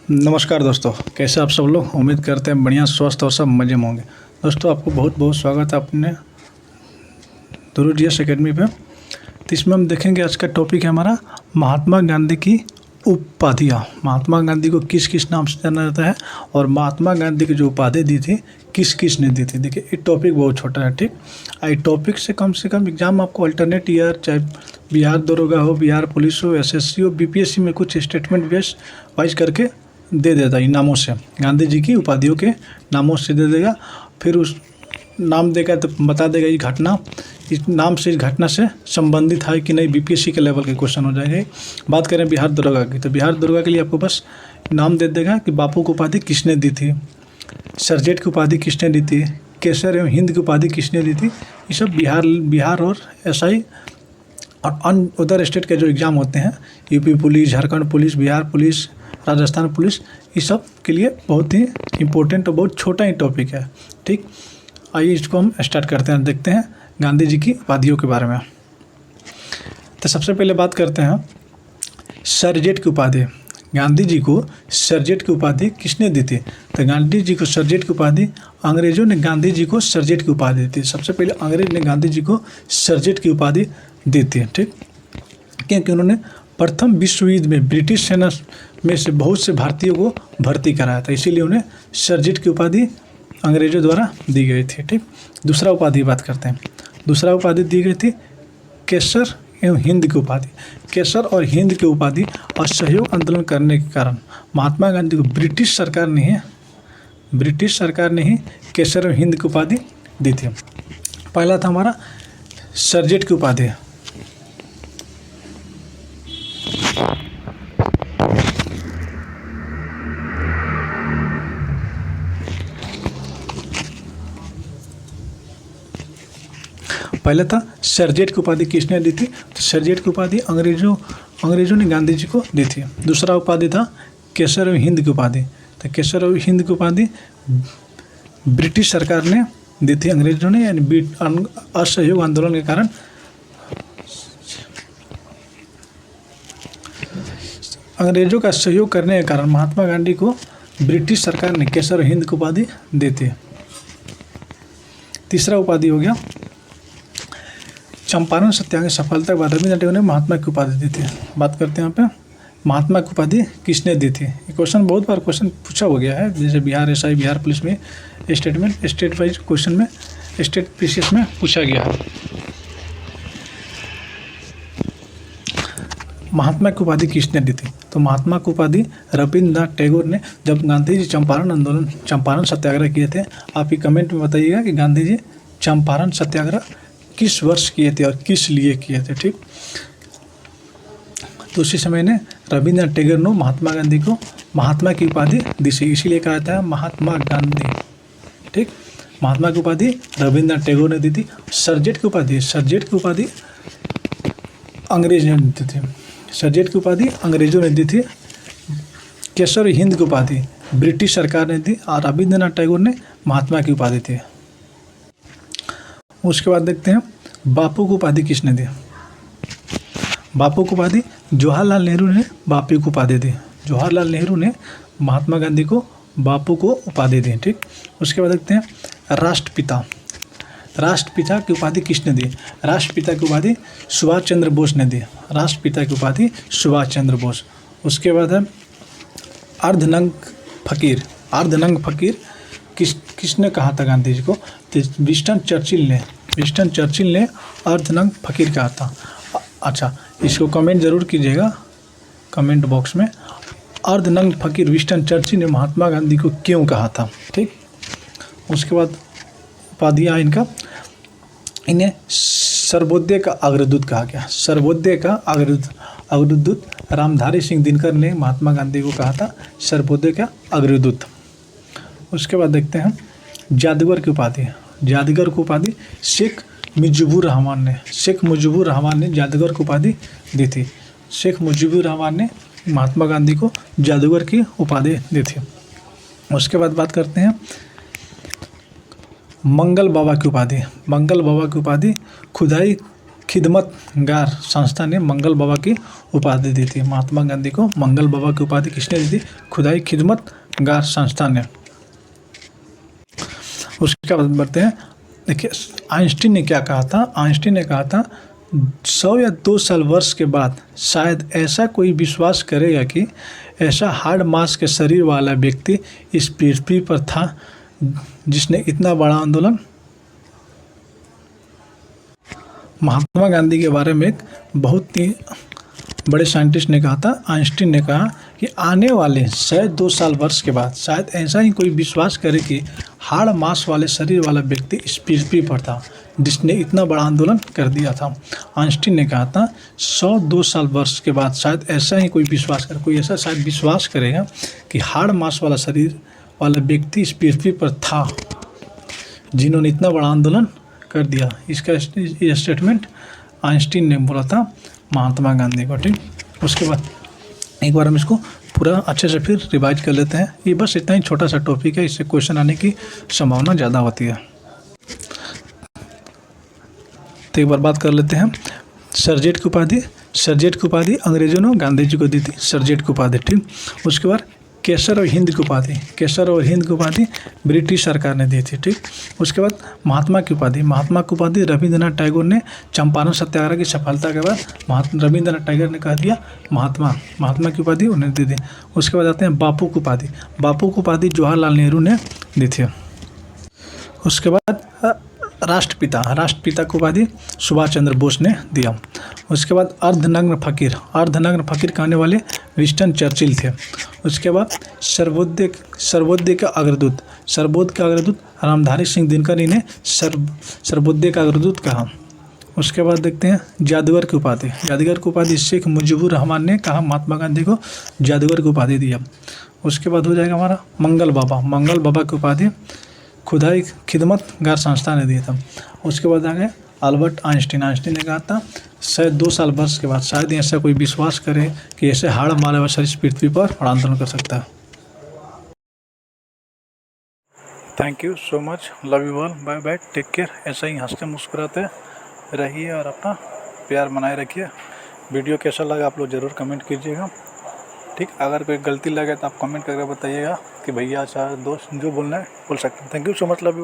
नमस्कार दोस्तों, कैसे आप सब लोग। उम्मीद करते हैं बढ़िया स्वस्थ और सब मज़े में होंगे। दोस्तों, आपको बहुत बहुत स्वागत है अपने ध्रुव जीएस एकेडमी पे। तो इसमें हम देखेंगे, आज का टॉपिक है हमारा महात्मा गांधी की उपाधियाँ। महात्मा गांधी को किस किस नाम से जाना जाता है और महात्मा गांधी की जो उपाधि दी थी किस किस ने दी थी। देखिए, ये टॉपिक बहुत छोटा है, ठीक। ये टॉपिक से कम एग्जाम आपको अल्टरनेट ईयर, चाहे बिहार दरोगा हो, बिहार पुलिस हो, एसएससी हो, बीपीएससी में कुछ स्टेटमेंट बेस वाइज करके दे देता है। नामों से, गांधी जी की उपाधियों के नामों से दे देगा। फिर उस नाम देगा तो बता देगा ये घटना इस नाम से, इस घटना से संबंधित है कि नहीं। बीपीएससी के लेवल के क्वेश्चन हो जाएंगे। बात करें बिहार दरोगा की, तो बिहार दरोगा के लिए आपको बस नाम दे देगा कि बापू की उपाधि किसने दी थी, सरजेट की उपाधि किसने दी थी, केसर एवं हिंद की उपाधि किसने दी थी। ये सब बिहार और एसआई और अन्य उधर स्टेट के जो एग्ज़ाम होते हैं, UP police, Jharkhand police, Bihar police, Rajasthan police, इस सब के लिए बहुत ही इम्पोर्टेंट और बहुत छोटा ही टॉपिक है, ठीक। आइए इसको हम स्टार्ट करते हैं, देखते हैं गांधी जी की उपाधियों के बारे में। तो सबसे पहले बात करते हैं सरजेट की उपाधि। गांधी जी को सरजेट की उपाधि किसने दी थी। तो गांधी जी को सरजेट की उपाधि, अंग्रेजों ने गांधी जी को सरजेट की उपाधि दी थी। सबसे पहले अंग्रेज ने गांधी जी को सरजेट की उपाधि दी थी, ठीक, क्योंकि उन्होंने प्रथम विश्व युद्ध में ब्रिटिश सेना में से बहुत से भारतीयों को भर्ती कराया था, इसीलिए उन्हें सरजेट की उपाधि अंग्रेजों द्वारा दी गई थी, ठीक। दूसरा उपाधि बात करते हैं। दूसरा उपाधि दी गई थी केसर एवं हिंद की उपाधि। केसर और हिंद की उपाधि असहयोग आंदोलन करने के कारण महात्मा गांधी को ब्रिटिश सरकार ने ही केसर एवं हिंद की उपाधि दी थी। पहला था हमारा सरजेट की उपाधि। पहले था सरजेट की उपाधि किसने दी थी। तो सरजेट की उपाधि अंग्रेजों ने गांधी जी को दी थी। दूसरा उपाधि था केसर एवं हिंद की उपाधि। तो केसर एवं हिंद की उपाधि ब्रिटिश सरकार ने दी थी अंग्रेजों ने, यानी असहयोग आंदोलन के कारण अंग्रेजों का सहयोग करने के कारण महात्मा गांधी को ब्रिटिश सरकार ने केसर और हिंद की उपाधि दी थी। तीसरा उपाधि हो गया चंपारण सत्याग्रह सफलता के बाद रविंद्रनाथ टैगोर ने महात्मा की उपाधि दी थी। बात करते हैं यहाँ पे महात्मा की उपाधि किसने दी थी। ये क्वेश्चन बहुत बार पूछा हो गया है, जैसे बिहार एसआई, बिहार पुलिस में स्टेट वाइज क्वेश्चन में, स्टेट पीसीएस में पूछा गया है। महात्मा की उपाधि किसने दी थी। तो महात्मा की उपाधि रविंद्रनाथ टैगोर ने, जब गांधी जी चंपारण सत्याग्रह किए थे। आप ही कमेंट में बताइएगा कि गांधी जी चंपारण सत्याग्रह किस वर्ष किए थे और किस लिए किए थे, ठीक। तो उसी समय ने रविंद्रनाथ टैगोर ने महात्मा गांधी को महात्मा की उपाधि दी थी, इसीलिए कहा था महात्मा गांधी, ठीक। महात्मा की उपाधि रविंद्रनाथ टैगोर ने दी थी। सरजेट की उपाधि अंग्रेज ने दी थी। सरजेट की उपाधि अंग्रेजों ने दी थी। केसर हिंद की उपाधि ब्रिटिश सरकार ने दी और रविंद्रनाथ टैगोर ने महात्मा की उपाधि थी। उसके बाद देखते हैं बापू को उपाधि किसने दी। बापू को उपाधि जवाहरलाल नेहरू ने बापू को उपाधि दी। जवाहरलाल नेहरू ने महात्मा गांधी को बापू को उपाधि दी, ठीक। उसके बाद देखते हैं राष्ट्रपिता की उपाधि किसने दी। राष्ट्रपिता की उपाधि सुभाष चंद्र बोस ने दी। राष्ट्रपिता की उपाधि सुभाष चंद्र बोस। उसके बाद है अर्धनंग फकीर किसने कहा था गांधी जी को। तो विंस्टन चर्चिल ने अर्धनंग फकीर कहा था। अच्छा, इसको कमेंट जरूर कीजिएगा कमेंट बॉक्स में, अर्धनंग फकीर विंस्टन चर्चिल ने महात्मा गांधी को क्यों कहा था, ठीक। उसके बाद उपाधियाँ इन्हें सर्वोदय का अग्रदूत कहा गया। सर्वोदय का अग्रदूत रामधारी सिंह दिनकर ने महात्मा गांधी को कहा था सर्वोदय का अग्रदूत। उसके बाद देखते हैं जादूगर की उपाधि शेख मुजीबुर रहमान ने जादूगर की उपाधि दी थी। शेख मुजीबुर रहमान ने महात्मा गांधी को जादूगर की उपाधि दी थी। उसके बाद बात करते हैं मंगल बाबा की उपाधि खुदाई खिदमतगार संस्था ने मंगल बाबा की उपाधि दी थी। महात्मा गांधी को मंगल बाबा की उपाधि किसने दी थी? खुदाई खिदमतगार संस्था ने। उसके बाद बढ़ते हैं। देखिए आइंस्टीन ने क्या कहा था? आइंस्टीन ने कहा था 100 या 2 साल वर्ष के बाद शायद ऐसा कोई विश्वास करेगा कि ऐसा हार्ड मास के शरीर वाला व्यक्ति इस पृथ्वी पर था जिसने इतना बड़ा आंदोलन। महात्मा गांधी के बारे में एक बहुत ही बड़े साइंटिस्ट ने कहा था, आइंस्टीन ने कहा कि आने वाले शायद 2 साल वर्ष के बाद शायद ऐसा ही कोई विश्वास करे कि हार्ड मास वाले शरीर वाला व्यक्ति इस पृथ्वी पर था जिसने इतना बड़ा आंदोलन कर दिया था। आइंस्टीन ने कहा था 100-2 साल वर्ष के बाद शायद ऐसा ही कोई विश्वास करे, कोई ऐसा शायद विश्वास करेगा कि हार्ड मास वाला शरीर वाला व्यक्ति इस पृथ्वी पर था जिन्होंने इतना बड़ा आंदोलन कर दिया। इसका ये स्टेटमेंट आइंस्टीन ने बोला था महात्मा गांधी को। ठीक, उसके बाद एक बार हम इसको पूरा अच्छे से फिर रिवाइज कर लेते हैं। ये बस इतना ही छोटा सा टॉपिक है, इससे क्वेश्चन आने की संभावना ज़्यादा होती है। तो एक बार बात कर लेते हैं सरजेट की उपाधि। सरजेट की उपाधि अंग्रेजों ने गांधी जी को दी थी, सरजेट की उपाधि। ठीक, उसके बाद केसर और हिंद की उपाधि, केसर और हिंद की उपाधि ब्रिटिश सरकार ने दी थी। ठीक, उसके बाद महात्मा की उपाधि, महात्मा की उपाधि रविंद्रनाथ टैगोर ने चंपारण सत्याग्रह की सफलता के बाद रविंद्रनाथ टैगोर ने कह दिया महात्मा की उपाधि उन्हें दी थी। उसके बाद आते हैं बापू की उपाधि। बापू की उपाधि जवाहरलाल नेहरू ने दी थी। उसके बाद राष्ट्रपिता की उपाधि सुभाष चंद्र बोस ने दिया। उसके बाद अर्धनग्न फकीर कहने वाले विंस्टन चर्चिल थे। उसके बाद सर्वोदय का अग्रदूत रामधारी सिंह दिनकर ने सर्वोदय का अग्रदूत कहा। उसके बाद देखते हैं जादूगर की उपाधि शेख मुजीबुर रहमान ने कहा महात्मा गांधी को जादूगर की उपाधि दिया। उसके बाद हो जाएगा हमारा मंगल बाबा की उपाधि खुदाई खिदमतगार संस्था ने दिया था। उसके बाद आ गए अल्बर्ट आइंस्टीन ने कहा था शायद 2 साल वर्ष के बाद शायद ऐसा कोई विश्वास करे कि ऐसे हाड़ मारे हुए शरीर पृथ्वी पर आंदोलन कर सकता है। Thank you so much, love you all, bye bye, take care. ऐसा ही हंसते मुस्कुराते रहिए और अपना प्यार बनाए रखिए। वीडियो कैसा लगा आप लोग ज़रूर कमेंट कीजिएगा। ठीक, अगर कोई गलती लगे तो आप कमेंट करके बताइएगा कि भैया अच्छा दोस्त जो बोलना है बोल सकते हैं। Thank you so much, love you.